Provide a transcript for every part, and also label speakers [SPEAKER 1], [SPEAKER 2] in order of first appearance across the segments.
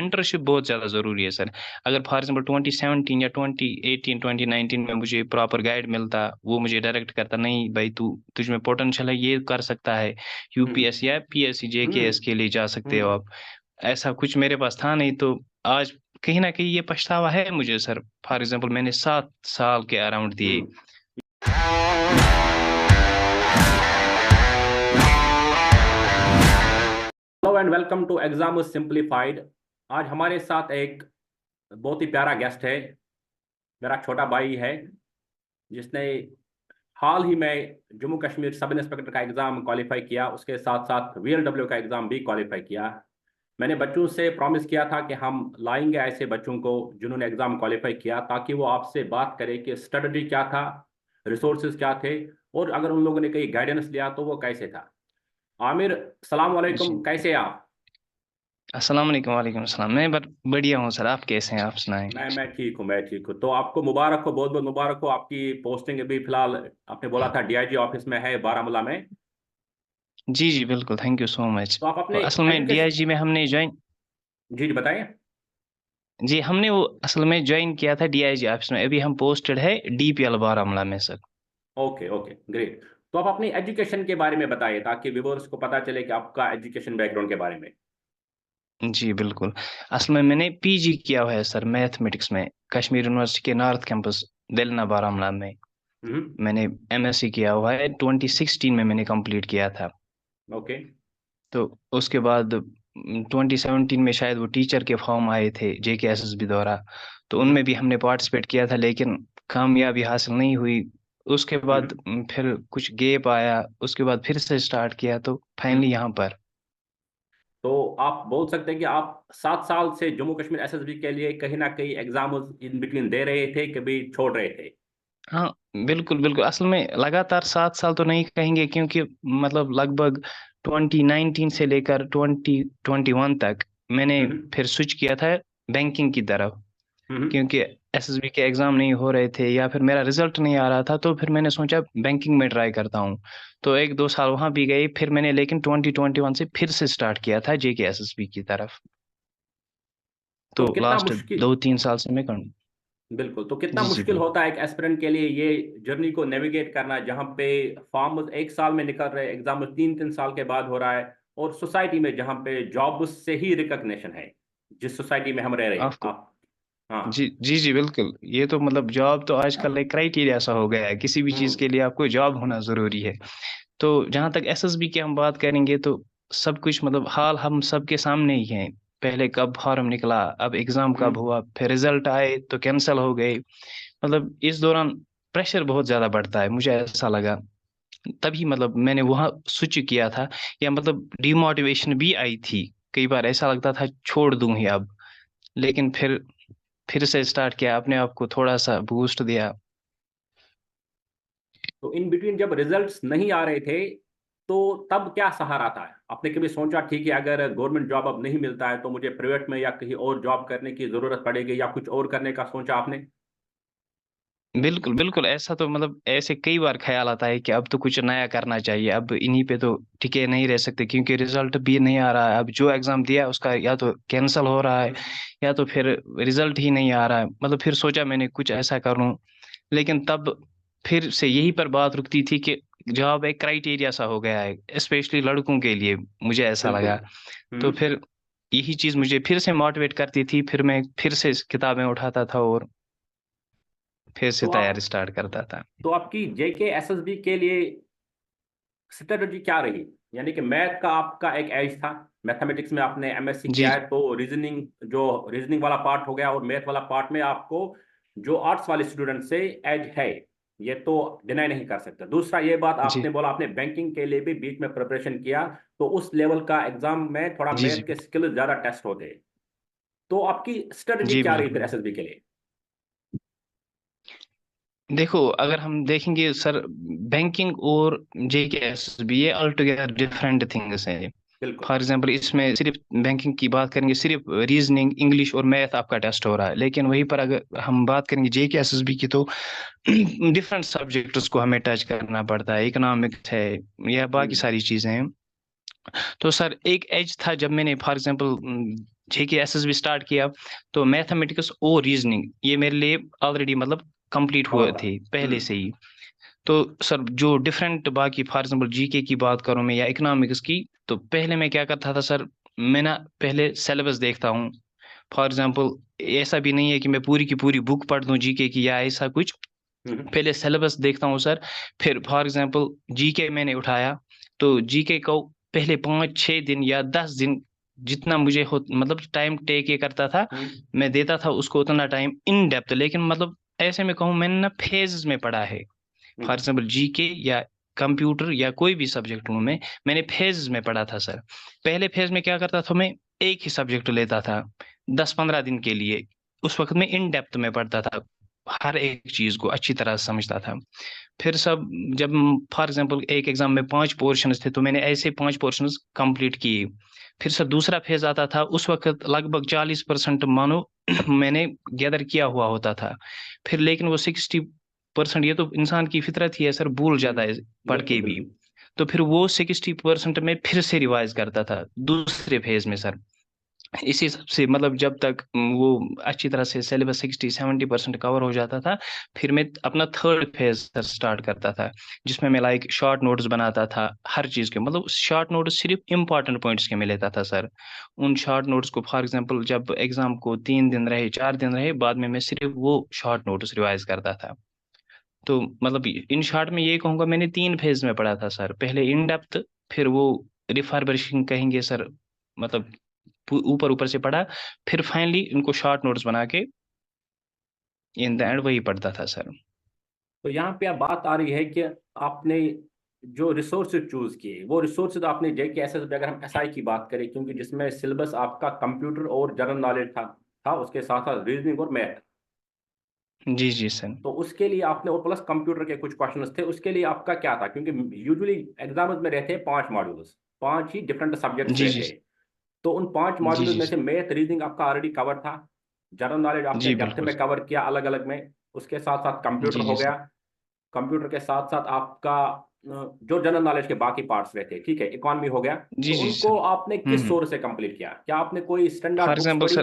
[SPEAKER 1] Mentorship बहुत ज़्यादा ज़रूरी है सर। अगर फॉर एग्ज़ाम्पल 2017 या 2018, 2019 में मुझे प्रॉपर गाइड मिलता, वो मुझे डायरेक्ट करता, नहीं भाई तू तुझ में पोटेंशियल है, ये कर सकता है,
[SPEAKER 2] हम्म
[SPEAKER 1] यूपीएससी या पीएससी,
[SPEAKER 2] हम्म
[SPEAKER 1] जेकेएस के लिए जा सकते हो
[SPEAKER 2] हम्म
[SPEAKER 1] आप। ऐसा कुछ मेरे पास था नहीं, तो आज कहीं न कहीं ये पछतावा है मुझे सर। फॉर एग्ज़ाम्पल मैंने 7 साल के अराउंड दिए।
[SPEAKER 2] हम्म। Hello and welcome to exam simplified. आज हमारे साथ एक बहुत ही प्यारा गेस्ट है, मेरा छोटा भाई है, जिसने हाल ही में जम्मू कश्मीर सब इंस्पेक्टर का एग्ज़ाम क्वालिफाई किया, उसके साथ साथ वीएलडब्ल्यू का एग्ज़ाम भी क्वालिफाई किया। मैंने बच्चों से प्रॉमिस किया था कि हम लाएंगे ऐसे बच्चों को जिन्होंने एग्ज़ाम क्वालिफाई किया, ताकि वो आपसे बात करें कि स्ट्रेटजी क्या था, रिसोर्सेज क्या थे, और अगर उन लोगों ने कहीं गाइडेंस लिया तो वो कैसे था। आमिर, सलाम वालेकुम,
[SPEAKER 1] जी।
[SPEAKER 2] कैसे हैं आप?
[SPEAKER 1] अस्सलाम वालेकुम, वालेकुम अस्सलाम। मैं बढ़िया हूँ सर, आप कैसे हैं? आप सुनाएँ?
[SPEAKER 2] मैं ठीक हूँ, मैं ठीक हूँ। तो आपको मुबारक हो, बहुत बहुत मुबारक हो। आपकी पोस्टिंग अभी फिलहाल आपने बोला था डीआईजी ऑफिस में है, बारामूला में।
[SPEAKER 1] जी, जी, बिल्कुल, थैंक यू सो मच।
[SPEAKER 2] तो आप अपने
[SPEAKER 1] असल में
[SPEAKER 2] एजुकेशन,
[SPEAKER 1] डीआईजी में हमने जॉइन
[SPEAKER 2] जी जी बताएं।
[SPEAKER 1] जी, हमने वो असल में जॉइन किया था डीआईजी ऑफ़िस में, अभी हम पोस्टेड है डीपीएल बारामूला में सर।
[SPEAKER 2] Okay okay great. तो आप अपनी एजुकेशन के बारे में बताइए, ताकि व्यूअर्स को पता चले कि आपका एजुकेशन बैकग्राउंड के बारे में।
[SPEAKER 1] जी, बिल्कुल। असल में मैंने पीजी किया हुआ है सर मैथमेटिक्स में, कश्मीर यूनिवर्सिटी के नॉर्थ कैंपस, देलना बारामूला में।
[SPEAKER 2] हम्म।
[SPEAKER 1] मैंने एमएससी किया हुआ है, 2016 में मैंने कंप्लीट किया था।
[SPEAKER 2] ओके।
[SPEAKER 1] तो उसके बाद 2017 में शायद वो टीचर के फॉर्म आए थे जेकेएसएसबी द्वारा, तो उनमें
[SPEAKER 2] हम्म
[SPEAKER 1] भी हमने पार्टिसिपेट किया था, लेकिन कामयाबी हासिल नहीं हुई। उसके बाद
[SPEAKER 2] हम्म
[SPEAKER 1] फिर कुछ गैप आया, उसके बाद फिर से स्टार्ट किया, तो फाइनली
[SPEAKER 2] हम्म।
[SPEAKER 1] यहाँ पर।
[SPEAKER 2] तो आप बोल सकते हैं कि आप 7 साल से जम्मू कश्मीर एसएसबी के लिए कहीं ना कहीं एग्जाम इन बिटवीन दे रहे थे, कभी छोड़ रहे थे।
[SPEAKER 1] हाँ, बिल्कुल, बिल्कुल। असल में लगातार 7 साल तो नहीं कहेंगे, क्योंकि मतलब लगभग 2019 से लेकर 2021 तक मैंने
[SPEAKER 2] हम्म
[SPEAKER 1] फिर स्विच किया था बैंकिंग की तरफ।
[SPEAKER 2] हम्म।
[SPEAKER 1] क्योंकि एसएसबी के एग्ज़ाम नहीं हो रहे थे या फिर मेरा रिज़ल्ट नहीं आ रहा था, तो फिर मैंने सोचा बैंकिंग में ट्राई करता हूँ। तो 1-2 साल वहाँ भी गए, फिर मैंने लेकिन 2021 से फिर से स्टार्ट किया था जेके एसएसबी की तरफ। तो
[SPEAKER 2] तो कितना
[SPEAKER 1] लास्ट
[SPEAKER 2] मुश्किल,
[SPEAKER 1] 2-3 साल से मैं कर
[SPEAKER 2] बिल्कुल, तो कितना
[SPEAKER 1] जी, जी,
[SPEAKER 2] मुश्किल
[SPEAKER 1] बिल्कुल।
[SPEAKER 2] होता है एक एस्पिरेंट के लिए ये जर्नी को नेविगेट करना, जहाँ पे फॉर्म 1 साल में निकल रहे, एग्जाम 3-3 साल के बाद हो रहा है, और सोसाइटी में जहाँ पे जॉब से ही रिकग्निशन है, जिस सोसाइटी में हम रह रहे हैं
[SPEAKER 1] आपको
[SPEAKER 2] आप। हाँ।
[SPEAKER 1] जी, जी, जी, बिल्कुल। ये तो मतलब जॉब तो आजकल एक क्राइटेरिया सा हो गया है, किसी भी चीज़
[SPEAKER 2] हम्म
[SPEAKER 1] के लिए आपको जॉब होना ज़रूरी है। तो जहाँ तक एसएसबी की हम बात करेंगे, तो सब कुछ मतलब हाल हम सबके सामने ही है। पहले कब फॉर्म निकला, अब एग्ज़ाम कब
[SPEAKER 2] हम्म।
[SPEAKER 1] हुआ, फिर रिज़ल्ट आए तो कैंसल हो गए। मतलब इस दौरान प्रेशर बहुत ज़्यादा बढ़ता है, मुझे ऐसा लगा। तभी मतलब मैंने वहाँ स्विच किया था, या मतलब डिमोटिवेशन भी आई थी। कई बार ऐसा लगता था छोड़ दूँ ही अब, लेकिन फिर से स्टार्ट किया, अपने आप को थोड़ा-सा बूस्ट दिया।
[SPEAKER 2] तो इन बिटवीन जब रिजल्ट्स नहीं आ रहे थे, तो तब क्या सहारा था? आपने कभी सोचा ठीक है, अगर गवर्नमेंट जॉब अब नहीं मिलता है तो मुझे प्राइवेट में या कहीं और जॉब करने की जरूरत पड़ेगी, या कुछ और करने का सोचा आपने?
[SPEAKER 1] बिल्कुल, बिल्कुल, ऐसा तो मतलब ऐसे कई बार ख़्याल आता है कि अब तो कुछ नया करना चाहिए, अब इन्हीं पे तो टिके नहीं रह सकते, क्योंकि रिज़ल्ट भी नहीं आ रहा है। अब जो एग्ज़ाम दिया उसका या तो कैंसल हो रहा है, या तो फिर रिज़ल्ट ही नहीं आ रहा है। मतलब फिर सोचा मैंने कुछ ऐसा करूँ, लेकिन तब फिर से यहीं पर बात रुकती थी कि जॉब एक क्राइटेरिया सा हो गया है, स्पेशली लड़कों के लिए, मुझे ऐसा
[SPEAKER 2] बिल्कुल।
[SPEAKER 1] लगा। तो
[SPEAKER 2] हम्म।
[SPEAKER 1] फिर यही चीज़ मुझे फिर से मोटिवेट करती थी, फिर मैं फिर से किताबें उठाता था और फिर से
[SPEAKER 2] तो
[SPEAKER 1] तैयारी
[SPEAKER 2] आप,
[SPEAKER 1] स्टार्ट करता था।
[SPEAKER 2] तो आपकी जेके एसएसबी के लिए स्ट्रेटजी क्या रही? यानी कि मैथ का आपका एक एज था, मैथमेटिक्स में आपने एमएससी
[SPEAKER 1] जी,
[SPEAKER 2] किया है, तो रीजनिंग, जो रीजनिंग वाला पार्ट हो गया, और मैथ वाला पार्ट में आपको जो आर्ट्स वाले स्टूडेंट से एज है, ये तो डिनाई नहीं कर सकते। दूसरा ये बात
[SPEAKER 1] जी,
[SPEAKER 2] आपने बोला, आपने बैंकिंग के लिए भी बीच में प्रिपरेशन किया, तो उस लेवल का एग्जाम में थोड़ा
[SPEAKER 1] जी, जी,
[SPEAKER 2] मैथ के स्किल ज्यादा टेस्ट होते हैं। तो आपकी स्ट्रेटजी
[SPEAKER 1] जी,
[SPEAKER 2] क्या रही फिर
[SPEAKER 1] बिल्कुल।
[SPEAKER 2] एसएसबी के लिए?
[SPEAKER 1] देखो, अगर हम देखेंगे सर, बैंकिंग और जेकेएसबी ये ऑलटुगेदर डिफरेंट थिंग्स हैं।
[SPEAKER 2] बिल्कुल।
[SPEAKER 1] फॉर एग्जांपल इसमें सिर्फ बैंकिंग की बात करेंगे, सिर्फ रीजनिंग, इंग्लिश और मैथ आपका टेस्ट हो रहा है। लेकिन वहीं पर अगर हम बात करेंगे जेकेएसबी की, तो डिफरेंट सब्जेक्ट्स को हमें टच करना पड़ता है, इकोनॉमिक्स है या बाकी
[SPEAKER 2] हम्म
[SPEAKER 1] सारी चीज़ें हैं। तो सर एक एज था जब मैंने फॉर एग्जांपल JKSS भी स्टार्ट किया, तो मैथमेटिक्स और रीजनिंग ये मेरे लिए ऑलरेडी मतलब कंप्लीट
[SPEAKER 2] कवर
[SPEAKER 1] हुए
[SPEAKER 2] था।
[SPEAKER 1] थे पहले से ही। तो सर जो डिफरेंट बाकी फॉर एग्जाम्पल जीके की बात करूं मैं या इकोनॉमिक्स की, तो पहले मैं क्या करता था सर, मैं ना पहले सिलेबस देखता हूँ। फॉर एग्जाम्पल ऐसा भी नहीं है कि मैं पूरी की पूरी बुक पढ़ दूं जीके की या ऐसा कुछ,
[SPEAKER 2] हम्म।
[SPEAKER 1] पहले सिलेबस देखता हूँ सर। फिर फॉर एग्जांपल जीके मैंने उठाया, तो जीके को पहले 5 6 दिन या 10 दिन जितना मुझे हो मतलब टाइम टेक ये करता था,
[SPEAKER 2] हम्म।
[SPEAKER 1] मैं देता था उसको उतना टाइम इन डेप्थ। लेकिन मतलब ऐसे में कहूँ मैंने ना फेजेस में पढ़ा है। For
[SPEAKER 2] hmm.
[SPEAKER 1] एग्जाम्पल जीके या कंप्यूटर या कोई भी सब्जेक्ट लूँ मैं, मैंने फेज में पढ़ा था सर। पहले फेज में क्या करता था मैं, एक ही सब्जेक्ट लेता था 10 15 दिन के लिए। उस वक्त में इन डेप्थ में पढ़ता था, हर एक चीज को अच्छी तरह से समझता था। फिर सब जब फॉर एग्जांपल एक एग्जाम में 5 पोर्शंस थे, तो मैंने ऐसे 5 पोर्शंस कंप्लीट किए। फिर सर दूसरा फेज आता था, उस वक्त लगभग 40% मानो मैंने गैदर किया हुआ होता था। फिर लेकिन वो 60% ये तो इंसान की फितरत ही है सर, भूल जाता है पढ़
[SPEAKER 2] बिल्कुल
[SPEAKER 1] के भी।
[SPEAKER 2] बिल्कुल।
[SPEAKER 1] तो फिर वो 60% में फिर से रिवाइज करता था दूसरे फेज में सर। इसी सब से मतलब जब तक वो अच्छी तरह से सिलेबस 60 70% कवर हो जाता था, फिर मैं अपना थर्ड फेज स्टार्ट करता था, जिसमें मैं लाइक शॉर्ट नोट्स बनाता था हर चीज़ के। मतलब शॉर्ट नोट्स सिर्फ इंपॉर्टेंट पॉइंट्स के मैं लेता था सर। उन शॉर्ट नोट्स को फॉर एग्जांपल जब एग्जाम को 3 दिन रहे 4 दिन रहे, बाद में मैं सिर्फ वो शॉर्ट नोट्स रिवाइज करता था। तो मतलब इन शॉर्ट में ये कहूँगा मैंने 3 फेज में पढ़ा था सर, पहले इन डेप्थ, फिर वो रिफर्बिशिंग कहेंगे सर, मतलब ऊपर ऊपर से पढ़ा, फिर फाइनली इनको शॉर्ट नोट्स बना के इन द एंड वही पढ़ता था सर।
[SPEAKER 2] तो यहाँ पे अब बात आ रही है कि आपने जो रिसोर्सेज चूज किए, वो रिसोर्सेज आपने जेके एस एस, अगर हम एसआई की बात करें, क्योंकि जिसमें सिलेबस आपका कंप्यूटर और जनरल नॉलेज था उसके साथ साथ रीजनिंग और मैथ।
[SPEAKER 1] जी जी सर।
[SPEAKER 2] तो उसके लिए आपने, और प्लस कंप्यूटर के कुछ क्वेश्चंस थे, उसके लिए आपका क्या था? क्योंकि यूजुअली एग्जाम्स में रहते हैं 5 मॉड्यूल्स, 5 ही डिफरेंट सब्जेक्ट्स
[SPEAKER 1] जी जी।
[SPEAKER 2] रहते हैं। तो उन 5 मॉड्यूल्स
[SPEAKER 1] जी
[SPEAKER 2] में
[SPEAKER 1] जी।
[SPEAKER 2] से मैथ रीजनिंग आपका ऑलरेडी कवर था, जनरल नॉलेज आपने
[SPEAKER 1] जी
[SPEAKER 2] डेप्थ
[SPEAKER 1] बिल्कुल।
[SPEAKER 2] में कवर किया अलग अलग में, उसके साथ साथ कंप्यूटर
[SPEAKER 1] जी
[SPEAKER 2] हो
[SPEAKER 1] जी
[SPEAKER 2] गया।
[SPEAKER 1] सर।
[SPEAKER 2] कंप्यूटर के साथ साथ आपका जो जनरल नॉलेज के बाकी पार्ट्स रहते हैं, ठीक है, इकॉनमी हो गया।
[SPEAKER 1] जी
[SPEAKER 2] तो
[SPEAKER 1] जी
[SPEAKER 2] उनको
[SPEAKER 1] सर।
[SPEAKER 2] आपने किस सोर्स से कंप्लीट किया? क्या आपने कोई स्टैंडर्ड
[SPEAKER 1] फॉर
[SPEAKER 2] बुक्स
[SPEAKER 1] एग्जांपल
[SPEAKER 2] पढ़ी?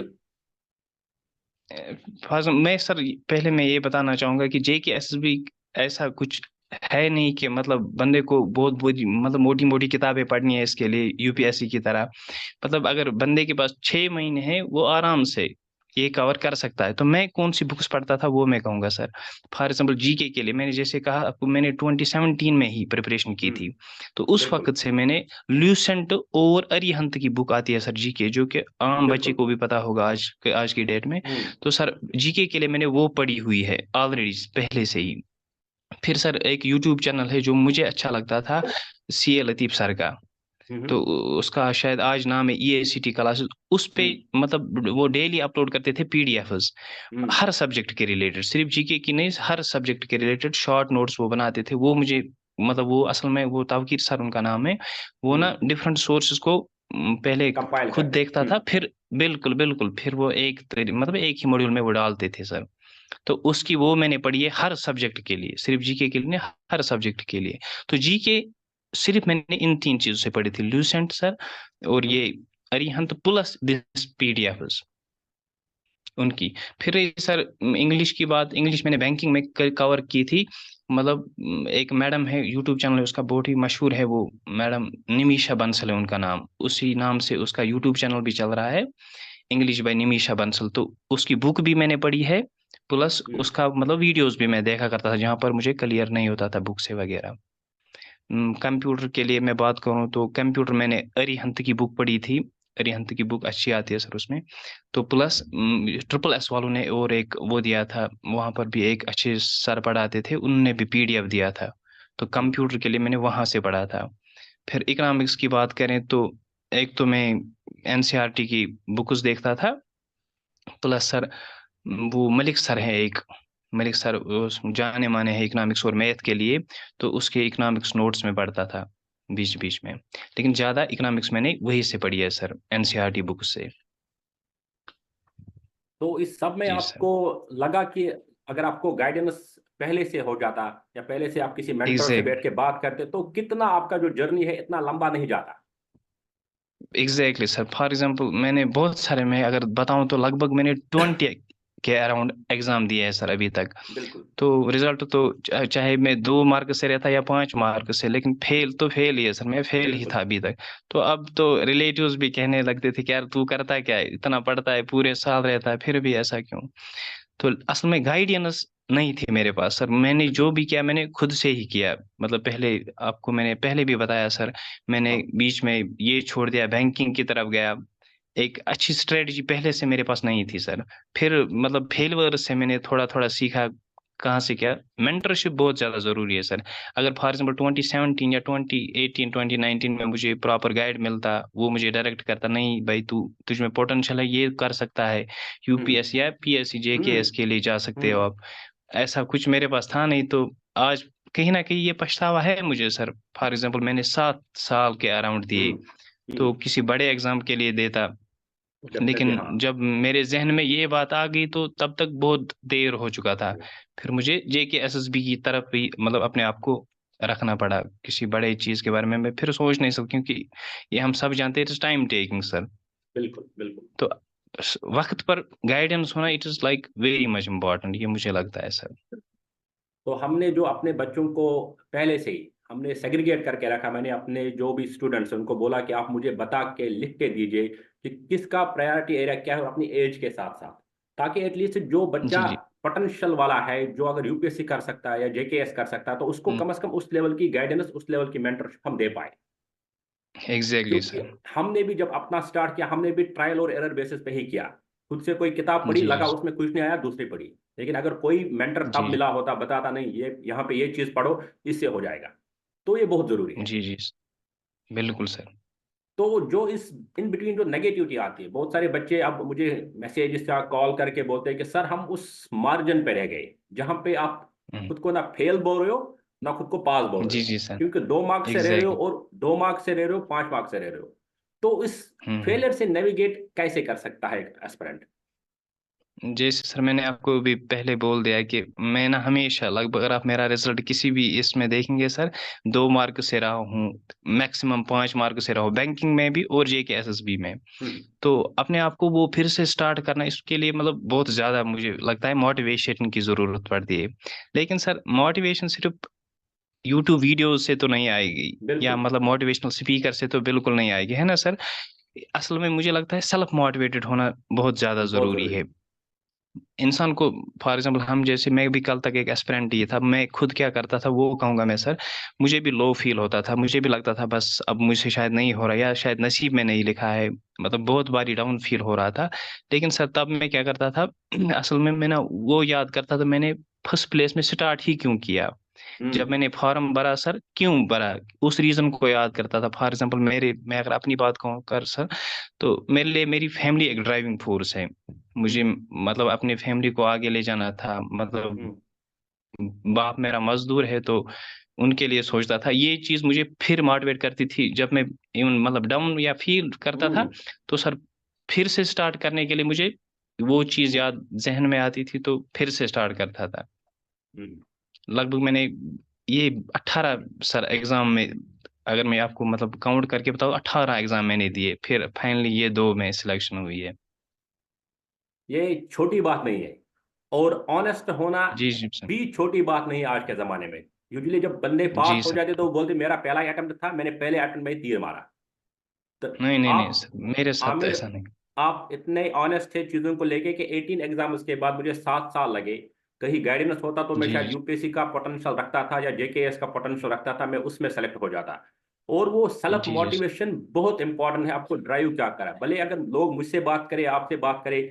[SPEAKER 1] सर, मैं सर पहले मैं ये बताना चाहूंगा कि जे के एस बी ऐसा कुछ है नहीं कि मतलब बंदे को बहुत बहुत मतलब मोटी मोटी किताबें पढ़नी है इसके लिए यूपीएससी की तरह। मतलब अगर बंदे के पास 6 महीने हैं, वो आराम से ये कवर कर सकता है। तो मैं कौन सी बुक्स पढ़ता था वो मैं कहूंगा सर। फॉर एग्जाम्पल जीके के लिए मैंने जैसे कहा आपको, मैंने 2017 में ही प्रिपरेशन की थी। तो उस
[SPEAKER 2] बिल्कुल
[SPEAKER 1] वक्त से मैंने ल्यूसेंट और अरिहंत की बुक आती है सर जीके, जो कि आम बच्चे
[SPEAKER 2] बिल्कुल।
[SPEAKER 1] को भी पता होगा आज की डेट में।
[SPEAKER 2] हम्म।
[SPEAKER 1] तो सर जीके के लिए मैंने वो पढ़ी हुई है ऑलरेडी पहले से ही। फिर सर एक यूट्यूब चैनल है जो मुझे अच्छा लगता था, सी ए लतीफ़ सर का। तो
[SPEAKER 2] हम्म।
[SPEAKER 1] उसका शायद आज नाम है EACT क्लासेस। उस पे
[SPEAKER 2] हम्म।
[SPEAKER 1] मतलब वो डेली अपलोड करते थे पीडीएफ्स,
[SPEAKER 2] हम्म।
[SPEAKER 1] हर सब्जेक्ट के रिलेटेड, सिर्फ जीके की नहीं, हर सब्जेक्ट के रिलेटेड शॉर्ट नोट्स वो बनाते थे। वो मुझे मतलब वो असल में वो तावकीर सर उनका नाम है। वो
[SPEAKER 2] हम्म।
[SPEAKER 1] ना डिफरेंट सोर्सेज को पहले
[SPEAKER 2] कंपाइल
[SPEAKER 1] खुद
[SPEAKER 2] करके।
[SPEAKER 1] देखता था, फिर बिल्कुल बिल्कुल फिर वो मतलब एक ही मॉड्यूल में वो डालते थे सर। तो उसकी वो मैंने पढ़ी है हर सब्जेक्ट के लिए, सिर्फ जीके के लिए नहीं, हर सब्जेक्ट के लिए। तो जीके सिर्फ मैंने इन 3 चीजों से पढ़ी थी, ल्यूसेंट सर और
[SPEAKER 2] हम्म।
[SPEAKER 1] ये अरिहंत प्लस दिस पीडीएफ उनकी। फिर ये सर इंग्लिश की बात, इंग्लिश मैंने बैंकिंग में कवर की थी। मतलब एक मैडम है, यूट्यूब चैनल है उसका बहुत ही मशहूर है, वो मैडम निमिषा बंसल है उनका नाम, उसी नाम से उसका यूट्यूब चैनल भी चल रहा है, इंग्लिश बाय निमिषा बंसल। तो उसकी बुक भी मैंने पढ़ी है, प्लस
[SPEAKER 2] हम्म।
[SPEAKER 1] उसका मतलब वीडियोस भी मैं देखा करता था जहाँ पर मुझे क्लियर नहीं होता था बुक से वगैरह। कंप्यूटर के लिए मैं बात करूँ तो कंप्यूटर मैंने अरिहंत की बुक पढ़ी थी। अरिहंत की बुक अच्छी आती है सर उसमें। तो प्लस ट्रिपल एस वालों ने और एक वो दिया था, वहाँ पर भी एक अच्छे सर पढ़ाते थे, उनने भी पीडीएफ दिया था। तो
[SPEAKER 2] हम्म।
[SPEAKER 1] कंप्यूटर के लिए मैंने वहाँ से पढ़ा था। फिर इकोनॉमिक्स की बात करें तो एक तो मैं एनसीईआरटी की बुक्स देखता था, प्लस सर वो मलिक सर हैं एक, मलिक सर जाने माने हैं इकोनॉमिक्स और मैथ के लिए। तो उसके इकोनॉमिक्स नोट्स में पढ़ता था बीच बीच में। लेकिन ज़्यादा इकोनॉमिक्स मैंने वही से पढ़ी है सर, एनसीईआरटी बुक से।
[SPEAKER 2] तो इस सब में
[SPEAKER 1] जी सर।
[SPEAKER 2] आपको लगा कि अगर आपको गाइडेंस पहले से हो जाता, या पहले से आप किसी मेंटर से
[SPEAKER 1] एग्जैक्ट
[SPEAKER 2] बैठ के बात करते, तो कितना आपका जो जर्नी है इतना लंबा नहीं जाता?
[SPEAKER 1] एग्जैक्टली सर, फॉर एग्जांपल मैंने बहुत सारे, मैं अगर बताऊं तो लगभग मैंने 20 के अराउंड एग्जाम दिए हैं सर अभी तक।
[SPEAKER 2] बिल्कुल।
[SPEAKER 1] तो रिजल्ट तो चाहे मैं 2 मार्क से रहता या 5 मार्क से, लेकिन फेल तो फेल ही है सर, मैं फेल ही
[SPEAKER 2] बिल्कुल।
[SPEAKER 1] था अभी तक। तो अब तो रिलेटिव्स भी कहने लगते थे कि यार तू करता क्या है, इतना पढ़ता है, पूरे साल रहता है, फिर भी ऐसा क्यों। तो असल में गाइडेंस नहीं थी मेरे पास सर, मैंने जो भी किया मैंने खुद से ही किया। मतलब पहले, आपको मैंने पहले भी बताया सर, मैंने
[SPEAKER 2] हाँ।
[SPEAKER 1] बीच में ये छोड़ दिया, बैंकिंग की तरफ गया। एक अच्छी स्ट्रेटजी पहले से मेरे पास नहीं थी सर। फिर मतलब फेलियर से मैंने थोड़ा थोड़ा सीखा। कहाँ से क्या, मेंटरशिप बहुत ज़्यादा ज़रूरी है सर। अगर फॉर एग्जांपल 2017 या 2018 2019 में मुझे प्रॉपर गाइड मिलता, वो मुझे डायरेक्ट करता, नहीं भाई तू, तुझ में पोटेंशियल है, ये कर सकता है,
[SPEAKER 2] हम्म।
[SPEAKER 1] यूपीएससी या पीएससी
[SPEAKER 2] हम्म।
[SPEAKER 1] जेकेएस के लिए जा सकते हो
[SPEAKER 2] हम्म।
[SPEAKER 1] आप। ऐसा कुछ मेरे पास था नहीं, तो आज कहीं ना कहीं ये पछतावा है मुझे सर। फॉर एग्जांपल मैंने 7 साल के अराउंड दिए,
[SPEAKER 2] हम्म।
[SPEAKER 1] तो
[SPEAKER 2] हम्म।
[SPEAKER 1] किसी बड़े एग्जाम के लिए देता।
[SPEAKER 2] डेफिनेटली हाँ।
[SPEAKER 1] लेकिन जब मेरे जहन में ये बात आ गई तो तब तक बहुत देर हो चुका था। फिर मुझे जेके एसएसबी की तरफ भी मतलब अपने आप को रखना पड़ा। किसी बड़े चीज के बारे में मैं फिर सोच नहीं सकता, क्योंकि ये हम सब जानते हैं, it is time taking sir.
[SPEAKER 2] बिल्कुल बिल्कुल।
[SPEAKER 1] तो वक्त पर गाइडेंस होना, it is like very much important, ये मुझे लगता है सर।
[SPEAKER 2] तो हमने जो अपने बच्चों को पहले से ही हमने सेग्रीगेट करके रखा। मैंने अपने जो भी स्टूडेंट्स हैं उनको बोला कि आप मुझे बता के लिख के दीजिए कि किसका प्रायोरिटी एरिया क्या है अपनी एज के साथ साथ, ताकि एटलीस्ट जो
[SPEAKER 1] जी
[SPEAKER 2] बच्चा
[SPEAKER 1] जी।
[SPEAKER 2] पोटेंशियल वाला है, जो अगर यूपीएससी कर सकता है या जेकेएस कर सकता है, तो उसको कम से कम उस लेवल की गाइडेंस, उस लेवल की मेंटरशिप हम दे पाए।
[SPEAKER 1] एग्जैक्टली
[SPEAKER 2] क्योंकि
[SPEAKER 1] सर।
[SPEAKER 2] हमने भी जब अपना स्टार्ट किया, हमने भी ट्रायल और एरर बेसिस पे ही किया। खुद से कोई किताब पढ़ी,
[SPEAKER 1] जी
[SPEAKER 2] लगा
[SPEAKER 1] जी।
[SPEAKER 2] उसमें कुछ नहीं आया, दूसरी पढ़ी। लेकिन अगर कोई मेंटर तब
[SPEAKER 1] जी
[SPEAKER 2] मिला होता, बताता नहीं ये यहाँ पे ये चीज पढ़ो, इससे हो जाएगा, तो ये बहुत जरूरी है।
[SPEAKER 1] जी। जी बिल्कुल सर।
[SPEAKER 2] तो जो इस इन बिटवीन जो नेगेटिविटी आती है, बहुत सारे बच्चे अब मुझे मैसेज या कॉल करके बोलते हैं कि सर हम उस मार्जिन पे रह गए जहां पे आप
[SPEAKER 1] हम्म,
[SPEAKER 2] खुद को ना फेल बोल रहे हो, ना खुद को पास बोल रहे
[SPEAKER 1] जी
[SPEAKER 2] हो।
[SPEAKER 1] जी सर।
[SPEAKER 2] क्योंकि 2 मार्क्स से रह रहे हो,
[SPEAKER 1] एग्जैक्टली।
[SPEAKER 2] और 2 मार्क्स से रह रहे हो, 5 मार्क्स से रह रहे हो। तो इस
[SPEAKER 1] हम्म।
[SPEAKER 2] फेलियर से नेविगेट कैसे कर सकता है एस्पिरेंट?
[SPEAKER 1] जैसे सर मैंने आपको भी पहले बोल दिया कि मैं ना हमेशा लगभग, अगर आप मेरा रिजल्ट किसी भी इसमें देखेंगे सर, 2 मार्क से रहा हूँ, मैक्सिमम 5 मार्क से रहा हूँ, बैंकिंग में भी और जेके एसएसबी में।
[SPEAKER 2] हम्म।
[SPEAKER 1] तो अपने आप को वो फिर से स्टार्ट करना, इसके लिए मतलब बहुत ज्यादा मुझे लगता है मोटिवेशन की जरूरत पड़ती है। लेकिन सर मोटिवेशन सिर्फ यूट्यूब वीडियो से तो नहीं आएगी, या
[SPEAKER 2] बिल्कुल।
[SPEAKER 1] मतलब मोटिवेशनल स्पीकर से तो बिल्कुल नहीं आएगी, है ना सर। असल में मुझे लगता है सेल्फ मोटिवेटेड होना बहुत ज्यादा
[SPEAKER 2] बहुत
[SPEAKER 1] जरूरी
[SPEAKER 2] जरूरी
[SPEAKER 1] है
[SPEAKER 2] है।
[SPEAKER 1] इंसान को। फॉर एग्जांपल हम जैसे, मैं भी कल तक एक एस्पिरेंट ही था, मैं खुद क्या करता था वो कहूंगा मैं सर। मुझे भी लो फील होता था, मुझे भी लगता था बस अब मुझसे शायद नहीं हो रहा, या शायद नसीब में नहीं लिखा है, मतलब बहुत बारी डाउन फील हो रहा था। लेकिन सर तब मैं क्या करता था, असल में मैं ना वो याद करता था मैंने फर्स्ट प्लेस में स्टार्ट ही क्यों किया। जब
[SPEAKER 2] हम्म।
[SPEAKER 1] मैंने फॉर्म भरा सर, क्यों भरा, उस रीजन को याद करता था। फॉर एग्जांपल मेरे, मैं अगर अपनी बात कहूँ कर सर, तो मेरे लिए मेरी फैमिली एक ड्राइविंग फोर्स है। मुझे
[SPEAKER 2] हम्म।
[SPEAKER 1] मतलब अपनी फैमिली को आगे ले जाना था, मतलब
[SPEAKER 2] हम्म।
[SPEAKER 1] बाप मेरा मजदूर है, तो उनके लिए सोचता था। ये चीज मुझे फिर मोटिवेट करती थी जब मैं इवन मतलब डाउन या फील करता था।
[SPEAKER 2] हम्म।
[SPEAKER 1] तो सर फिर से स्टार्ट करने के लिए मुझे वो चीज याद जहन में आती थी, तो फिर से स्टार्ट करता था।
[SPEAKER 2] हम्म।
[SPEAKER 1] लगभग मैंने ये 18 सर एग्जाम में, अगर मैं आपको मतलब काउंट करके बताऊँ, 18 एग्जाम मैंने दिए, फिर फाइनली ये 2 में सिलेक्शन हुई है।
[SPEAKER 2] ये छोटी बात नहीं है, और ऑनेस्ट होना
[SPEAKER 1] जी जी सर।
[SPEAKER 2] भी छोटी बात नहीं है आज के ज़माने में। यूजुअली जब बंदे पास
[SPEAKER 1] जी
[SPEAKER 2] हो
[SPEAKER 1] सर।
[SPEAKER 2] जाते तो वो बोलते मेरा पहला अटेम्प्ट था, मैंने पहले अटेम्प्ट में ही तीर मारा। तो
[SPEAKER 1] नहीं नहीं नहीं
[SPEAKER 2] आप,
[SPEAKER 1] सर, मेरे साथ तो
[SPEAKER 2] आमिर,
[SPEAKER 1] ऐसा नहीं।
[SPEAKER 2] आप इतने ऑनेस्ट थे चीज़ों को लेके कि 18 एग्जाम्स के बाद मुझे 7 साल लगे। कहीं गाइडेंस होता तो मैं
[SPEAKER 1] जी
[SPEAKER 2] शायद
[SPEAKER 1] जी।
[SPEAKER 2] यूपीएससी का पोटेंशियल रखता था या जेकेएस का पोटेंशियल रखता था, मैं उसमें सेलेक्ट हो जाता। और वो सेल्फ
[SPEAKER 1] जी जी सर।
[SPEAKER 2] मोटिवेशन बहुत इंपॉर्टेंट है, आपको ड्राइव क्या करा। भले अगर लोग मुझसे बात करें, आपसे बात करें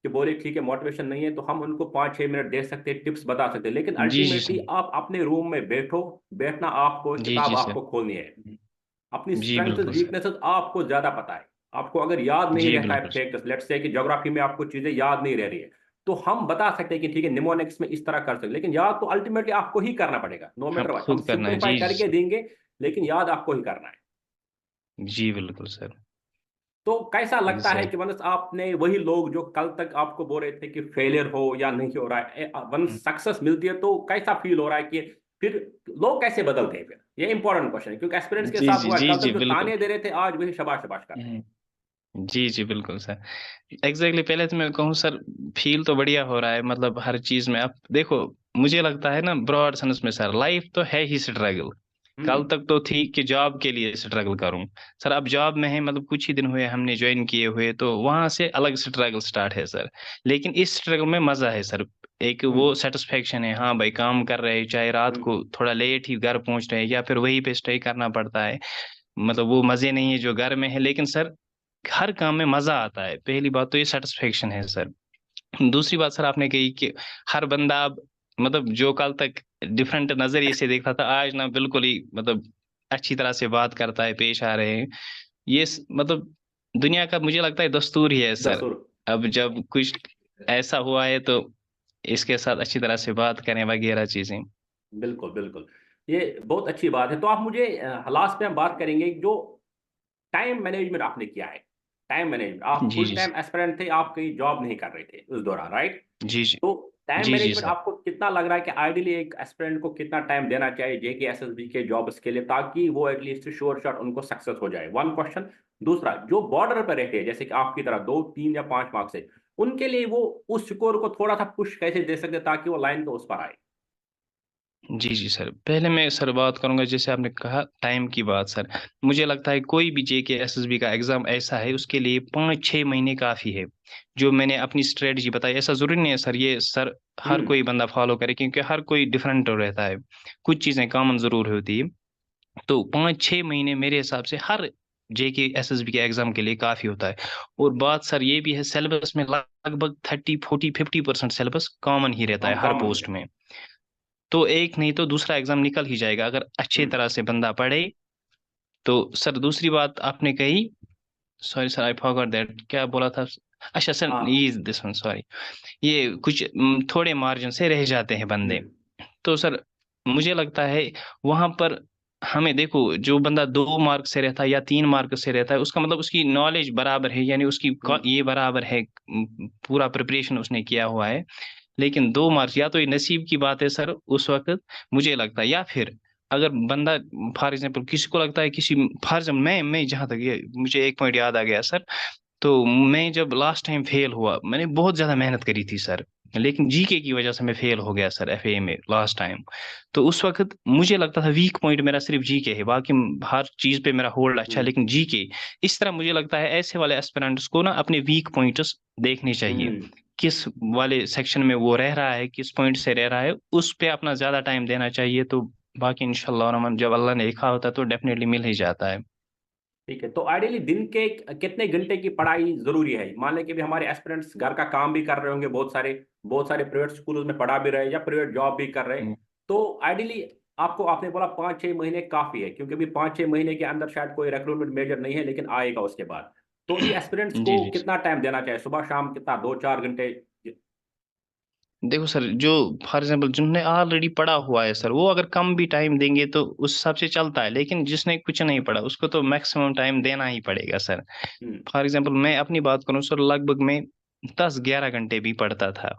[SPEAKER 2] कि बोले ठीक है मोटिवेशन नहीं है, तो हम उनको 5-6 मिनट दे सकते हैं, टिप्स बता सकते हैं, लेकिन
[SPEAKER 1] जी जी
[SPEAKER 2] अल्टीमेटली
[SPEAKER 1] सर।
[SPEAKER 2] आप अपने रूम में बैठो। बैठना आपको,
[SPEAKER 1] जी
[SPEAKER 2] किताब
[SPEAKER 1] जी सर।
[SPEAKER 2] आपको खोलनी है। अपनी
[SPEAKER 1] जी
[SPEAKER 2] स्ट्रेंथ्स
[SPEAKER 1] बिल्कुल सर।
[SPEAKER 2] वीकनेसेस आपको ज्यादा पता है। आपको अगर याद नहीं
[SPEAKER 1] जी
[SPEAKER 2] रहता है
[SPEAKER 1] बिल्कुल सर।
[SPEAKER 2] फैक्ट्स, लेट्स से कि ज्योग्राफी में आपको चीजें याद नहीं रह रही है, तो हम बता सकते हैं कि ठीक है निमोनिक्स में इस तरह कर सकते हैं, लेकिन याद तो अल्टीमेटली आपको ही करना पड़ेगा, नो
[SPEAKER 1] हाँ
[SPEAKER 2] मैटर व्हाट। हम
[SPEAKER 1] खुद करना है,
[SPEAKER 2] सिंपलीफाई
[SPEAKER 1] जी जी
[SPEAKER 2] करके
[SPEAKER 1] सर।
[SPEAKER 2] देंगे, लेकिन याद आपको ही करना है।
[SPEAKER 1] जी बिल्कुल सर।
[SPEAKER 2] तो कैसा लगता है कि
[SPEAKER 1] एग्जैक्ट।
[SPEAKER 2] वंस आपने वही लोग जो कल तक आपको बोल रहे थे कि फेलियर हो या नहीं हो रहा है, वन सक्सेस मिलती है तो कैसा फील हो रहा है कि फिर लोग कैसे बदलते हैं? फिर ये इंपॉर्टेंट क्वेश्चन है, क्योंकि एक्सपीरियंस के
[SPEAKER 1] जी
[SPEAKER 2] साथ
[SPEAKER 1] जी
[SPEAKER 2] हुआ है।
[SPEAKER 1] जी
[SPEAKER 2] कल
[SPEAKER 1] जी
[SPEAKER 2] तक जो
[SPEAKER 1] बिल्कुल।
[SPEAKER 2] ताने दे रहे थे, आज वही शबाश शबाश कर रहे हैं।
[SPEAKER 1] हम्म, जी जी बिल्कुल सर। एग्जैक्टली पहले तो मैं कहूँ सर, फील तो बढ़िया हो रहा है मतलब हर चीज में। अब देखो, मुझे लगता है ना ब्रॉड सेंस में सर, लाइफ तो है ही स्ट्रगल। कल
[SPEAKER 2] हम्म।
[SPEAKER 1] तक तो थी कि जॉब के लिए स्ट्रगल करूं। सर अब जॉब में है, मतलब कुछ ही दिन हुए हमने ज्वाइन किए हुए, तो वहां से अलग स्ट्रगल स्टार्ट है सर। लेकिन इस स्ट्रगल में मजा है सर। एक
[SPEAKER 2] हम्म।
[SPEAKER 1] वो सेटिस्फेक्शन है, हाँ भाई काम कर रहे हैं, चाहे रात
[SPEAKER 2] हम्म।
[SPEAKER 1] को थोड़ा लेट ही घर पहुंच रहे हैं या फिर वहीं पे स्टे करना पड़ता है। मतलब वो मजे नहीं है जो घर में है, लेकिन सर हर काम में मजा आता है। पहली बात तो ये सेटिस्फेक्शन है सर। दूसरी बात सर आपने कही कि हर बंदा अब, मतलब जो कल तक डिफरेंट नजरिए से देखता था, आज ना बिल्कुल ही मतलब अच्छी तरह से बात करता है, पेश आ रहे हैं। ये मतलब दुनिया का मुझे लगता है दस्तूर ही है सर।
[SPEAKER 2] दसूर।
[SPEAKER 1] अब जब कुछ ऐसा हुआ है तो इसके साथ अच्छी तरह से बात करें वगैरह चीजें।
[SPEAKER 2] बिल्कुल बिल्कुल। ये बहुत अच्छी बात है। तो आप मुझे लास्ट में हम बात करेंगे जो टाइम मैनेजमेंट आपने किया है। टाइम मैनेजमेंट, आप
[SPEAKER 1] जी
[SPEAKER 2] फुल
[SPEAKER 1] जी
[SPEAKER 2] टाइम एस्पिरेंट थे, आप कहीं जॉब नहीं कर रहे थे उस दौरान, राइट?
[SPEAKER 1] जी जी
[SPEAKER 2] तो टाइम
[SPEAKER 1] जी जी
[SPEAKER 2] मैनेजमेंट
[SPEAKER 1] सर।
[SPEAKER 2] आपको कितना लग रहा है कि आइडियली एक एस्पिरेंट को कितना टाइम देना चाहिए जेके एसएसबी के जॉब्स के लिए, ताकि वो एटलीस्ट श्योर शॉट उनको सक्सेस हो जाए? One question. दूसरा, जो बॉर्डर पर रहते हैं जैसे कि आपकी तरह 2, 3 या 5 मार्क्स है, उनके लिए वो उस स्कोर को थोड़ा सा पुश कैसे दे सकते हैं ताकि वो लाइन के उस पर आए?
[SPEAKER 1] जी जी सर, पहले मैं सर बात करूंगा जैसे आपने कहा टाइम की बात सर। मुझे लगता है कोई भी जेके एसएसबी का एग्जाम ऐसा है, उसके लिए 5-6 महीने काफी है। जो मैंने अपनी स्ट्रेटजी बताई, ऐसा जरूरी नहीं है सर ये सर हर
[SPEAKER 2] हम्म।
[SPEAKER 1] कोई बंदा फॉलो करे, क्योंकि हर कोई डिफरेंट रहता है। कुछ चीजें कॉमन जरूर होती है। तो 5-6 महीने मेरे हिसाब से हर जेके एसएसबी के एग्जाम के लिए काफी होता है। और बात सर ये भी है, सिलेबस में लगभग 30-40-50% सिलेबस कॉमन ही रहता है हर
[SPEAKER 2] कॉमन ही
[SPEAKER 1] पोस्ट
[SPEAKER 2] है।
[SPEAKER 1] में। तो एक नहीं तो दूसरा एग्जाम निकल ही जाएगा अगर अच्छी
[SPEAKER 2] हम्म।
[SPEAKER 1] तरह से बंदा पढ़े। तो सर दूसरी बात आपने कही, sorry sir I forgot that, क्या बोला था? अच्छा सर,
[SPEAKER 2] हाँ।
[SPEAKER 1] ये दिस वन सॉरी। ये कुछ थोड़े मार्जिन से रह जाते हैं बंदे।
[SPEAKER 2] हम्म।
[SPEAKER 1] तो सर मुझे लगता है वहां पर हमें देखो, जो बंदा 2 मार्क से रहता है या 3 मार्क से रहता है, उसका मतलब उसकी नॉलेज बराबर है, यानी उसकी
[SPEAKER 2] हम्म।
[SPEAKER 1] ये बराबर है, पूरा प्रिपरेशन उसने किया हुआ है। लेकिन 2 मार्क्स या तो ये नसीब की बात है सर उस वक्त, मुझे लगता है। या फिर अगर बंदा फॉर एग्जाम्पल किसी को लगता है किसी, फॉर एग्जाम्पल मैं जहां तक ये मुझे एक पॉइंट याद आ गया सर। तो मैं जब लास्ट टाइम फेल हुआ, मैंने बहुत ज्यादा मेहनत करी थी सर, लेकिन जीके की वजह से मैं फेल हो गया सर एफए में लास्ट टाइम। तो उस वक्त मुझे लगता था वीक पॉइंट मेरा सिर्फ जीके है, बाकी हर चीज पे मेरा होल्ड अच्छा है,
[SPEAKER 2] हम्म।
[SPEAKER 1] लेकिन जीके। इस तरह मुझे लगता है ऐसे वाले एस्पिरेंट्स को ना अपने वीक पॉइंट्स देखने चाहिए।
[SPEAKER 2] हम्म।
[SPEAKER 1] किस वाले सेक्शन में वो रह रहा है, किस पॉइंट से रह रहा है, उस पे अपना ज्यादा टाइम देना चाहिए। तो बाकी इंशाल्लाह रहमान जब अल्लाह ने लिखा होता है तो डेफिनेटली मिल ही जाता है।
[SPEAKER 2] ठीक है। तो आइडियली दिन के कितने घंटे की पढ़ाई जरूरी है? मान लें कि भी हमारे एस्पिरेंट्स घर का काम भी कर रहे होंगे, बहुत सारे प्राइवेट स्कूलों में पढ़ा भी रहे या प्राइवेट जॉब भी कर रहे,
[SPEAKER 1] हम्म,
[SPEAKER 2] तो आइडियली आपको, आपने बोला 5-6 महीने काफी है, क्योंकि अभी 5-6 महीने के अंदर शायद कोई रिक्रूटमेंट मेजर नहीं है, लेकिन आएगा उसके बाद। तो ये एस्पिरेंट्स
[SPEAKER 1] जी
[SPEAKER 2] को
[SPEAKER 1] जी।
[SPEAKER 2] कितना टाइम देना चाहिए? सुबह शाम कितना, 2-4 घंटे?
[SPEAKER 1] देखो सर, जो फॉर एग्जाम्पल जिन्होंने ऑलरेडी पढ़ा हुआ है सर, वो अगर कम भी टाइम देंगे तो उस हिसाब से चलता है, लेकिन जिसने कुछ नहीं पढ़ा उसको तो मैक्सिमम टाइम देना ही पड़ेगा सर।
[SPEAKER 2] हम्म।
[SPEAKER 1] फॉर एग्जाम्पल मैं अपनी बात करूं सर, लगभग मैं 10-11 घंटे भी पढ़ता था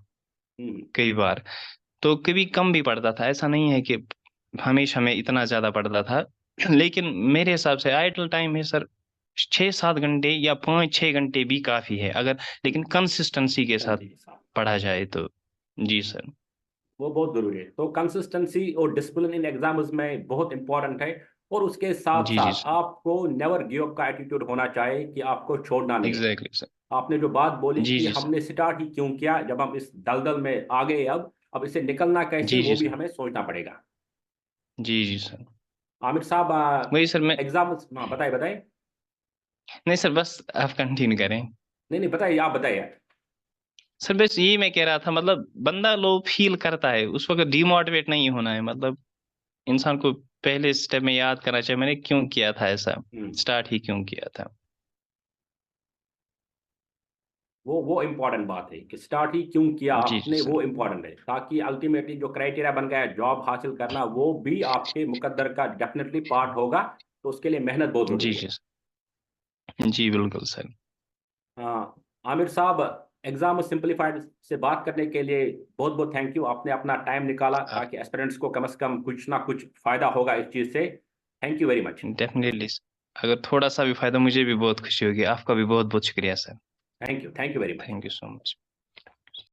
[SPEAKER 2] हम्म।
[SPEAKER 1] कई बार। तो कभी कम भी पढ़ता था, ऐसा नहीं है कि हमेशा मैं इतना ज्यादा पढ़ता था। लेकिन मेरे हिसाब से आइडल टाइम है सर 6-7 घंटे या 5-6 घंटे भी काफी है, अगर लेकिन कंसिस्टेंसी के साथ
[SPEAKER 2] कंसिस्टेंसी के साथ।
[SPEAKER 1] पढ़ा जाए तो। जी सर।
[SPEAKER 2] वो बहुत जरूरी है। तो कंसिस्टेंसी और डिसिप्लिन इन एग्जाम्स में बहुत इंपॉर्टेंट है। और उसके साथ
[SPEAKER 1] जी जी
[SPEAKER 2] साथ
[SPEAKER 1] सर।
[SPEAKER 2] आपको नेवर गिव अप का एटीट्यूड होना चाहिए कि आपको छोड़ना नहीं है।
[SPEAKER 1] Exactly sir.
[SPEAKER 2] आपने जो बात बोली
[SPEAKER 1] जी
[SPEAKER 2] कि
[SPEAKER 1] जी सर।
[SPEAKER 2] हमने स्टार्ट ही क्यों किया, जब हम इस दलदल में आ गए, अब इसे निकलना कैसे,
[SPEAKER 1] जी
[SPEAKER 2] वो
[SPEAKER 1] जी
[SPEAKER 2] भी
[SPEAKER 1] सर।
[SPEAKER 2] हमें सोचना पड़ेगा।
[SPEAKER 1] जी जी सर।
[SPEAKER 2] आमिर साहब,
[SPEAKER 1] वही सर मैं,
[SPEAKER 2] एग्जाम, हाँ बताइए बताइए।
[SPEAKER 1] नहीं सर बस आप कंटिन्यू करें।
[SPEAKER 2] नहीं नहीं, बताइए, आप बताइए।
[SPEAKER 1] सर बस यही मैं कह रहा था, मतलब बंदा लो फील करता है उस वक्त डिमोटिवेट नहीं होना है, मतलब इंसान को पहले स्टेप में याद करना चाहिए मैंने क्यों किया था ऐसा,
[SPEAKER 2] हम्म।
[SPEAKER 1] स्टार्ट ही क्यों किया था।
[SPEAKER 2] वो इम्पोर्टेंट बात है कि स्टार्ट ही क्यों किया
[SPEAKER 1] जी जी
[SPEAKER 2] आपने,
[SPEAKER 1] सर।
[SPEAKER 2] वो इम्पोर्टेंट है, ताकि अल्टीमेटली जो क्राइटेरिया बन गया है जॉब हासिल करना, वो भी आपके मुकद्दर का डेफिनेटली पार्ट होगा। तो उसके लिए मेहनत बहुत
[SPEAKER 1] जी
[SPEAKER 2] जरूरी
[SPEAKER 1] जी
[SPEAKER 2] है।
[SPEAKER 1] सर। जी बिल्कुल सर।
[SPEAKER 2] हाँ। आमिर साहब, एग्जाम सिंपलीफाइड से बात करने के लिए बहुत बहुत थैंक यू। आपने अपना टाइम निकाला
[SPEAKER 1] आप
[SPEAKER 2] ताकि एस्पिरेंट्स को कम से कम कुछ ना कुछ फायदा होगा इस चीज़ से। Thank you very much.
[SPEAKER 1] Definitely, अगर थोड़ा सा भी फायदा मुझे भी बहुत खुशी होगी। आपका भी बहुत बहुत शुक्रिया sir.
[SPEAKER 2] Thank you very much.
[SPEAKER 1] Thank you so much.